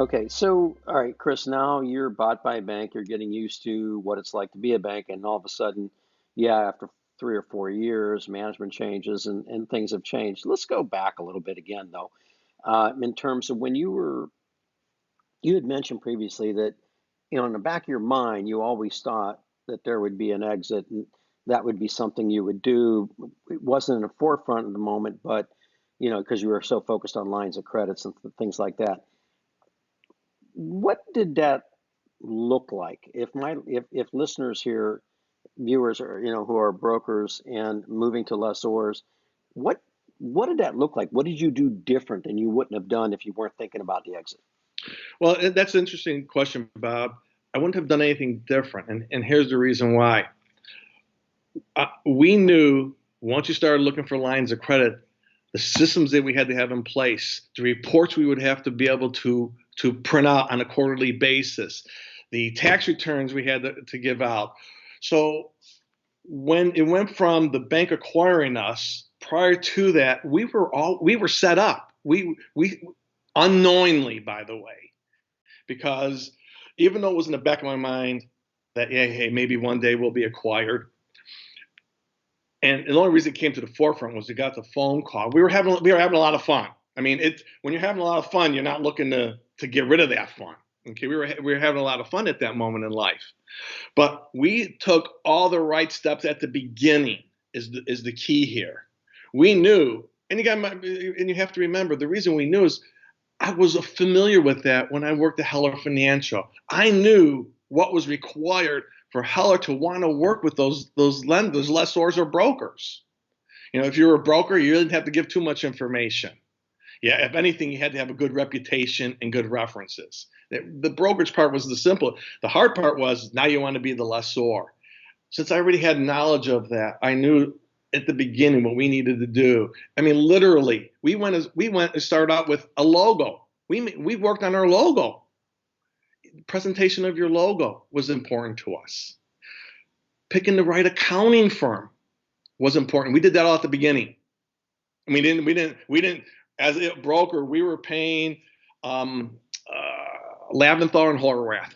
Okay, so all right, Chris, now you're bought by a bank, you're getting used to what it's like to be a bank, and all of a sudden, yeah, after 3 or 4 years, management changes and things have changed. Let's go back a little bit again, though, in terms of when you had mentioned previously that, in the back of your mind, you always thought that there would be an exit and that would be something you would do. It wasn't in the forefront of the moment, but, because you were so focused on lines of credits and things like that. What did that look like? If listeners here, viewers are, who are brokers and moving to lessors, what what did that look like? What did you do different than you wouldn't have done if you weren't thinking about the exit? Well, that's an interesting question, Bob. I wouldn't have done anything different, and here's the reason why. We knew once you started looking for lines of credit, the systems that we had to have in place, the reports we would have to be able to print out on a quarterly basis, the tax returns we had to give out. So when it went from the bank acquiring us, prior to that, we were set up. We unknowingly, by the way, because even though it was in the back of my mind that, yeah, hey, maybe one day we'll be acquired. And the only reason it came to the forefront was we got the phone call. We were having a lot of fun. I mean, when you're having a lot of fun, you're not looking to get rid of that fun. Okay, we were having a lot of fun at that moment in life, but we took all the right steps at the beginning. Is the key here? We knew, and you have to remember the reason we knew is I was familiar with that when I worked at Heller Financial. I knew what was required for Heller to want to work with those lenders, lessors, or brokers. If you were a broker, you didn't have to give too much information. Yeah, if anything, you had to have a good reputation and good references. The brokerage part was the simple. The hard part was now you want to be the lessor. Since I already had knowledge of that, I knew at the beginning what we needed to do. I mean, literally, we went and started out with a logo. We worked on our logo. Presentation of your logo was important to us. Picking the right accounting firm was important. We did that all at the beginning. And we didn't. As a broker, we were paying Laventhal and Horwath.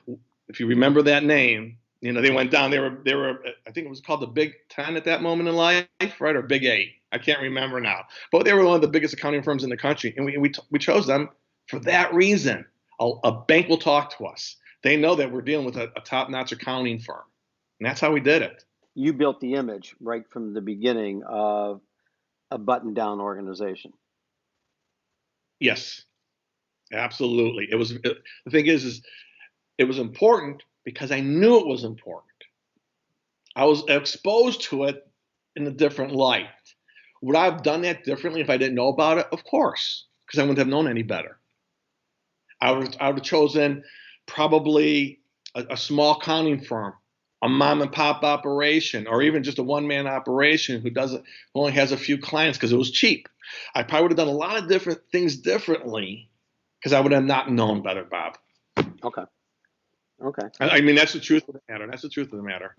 If you remember that name, they went down. They were. I think it was called the Big Ten at that moment in life, right, or Big Eight. I can't remember now. But they were one of the biggest accounting firms in the country, and we chose them for that reason. A bank will talk to us. They know that we're dealing with a top-notch accounting firm, and that's how we did it. You built the image right from the beginning of a button-down organization. Yes, absolutely. The thing is it was important because I knew it was important. I was exposed to it in a different light. Would I have done that differently if I didn't know about it? Of course, because I wouldn't have known any better. I would have chosen probably a small accounting firm, a mom and pop operation, or even just a one-man operation who only has a few clients because it was cheap. I probably would have done a lot of different things differently because I would have not known better, Bob. Okay. Okay. I mean, that's the truth of the matter. That's the truth of the matter.